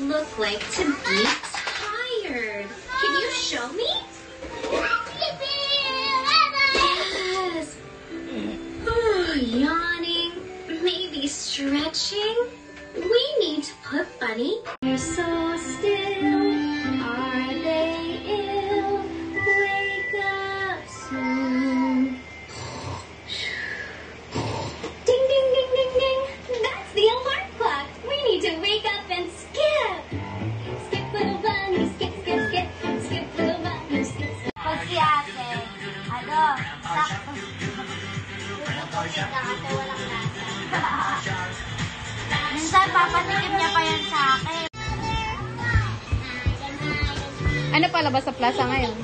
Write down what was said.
look like to be tired? Can you show me? Yes. Oh, yawning. Maybe stretching. We need to put Bunny. You're so still. Are they ill? Wake up soon. Ding, ding, ding, ding, ding. That's the alarm clock. We need to wake up and skip. Skip, little bunny, skip, skip, skip. Skip, little bunny, skip, skip. Pag si ate, sakto. Kasi walang lasa. Minsan, papatikim niya pa yan sa akin. Ano palabas sa plaza ngayon?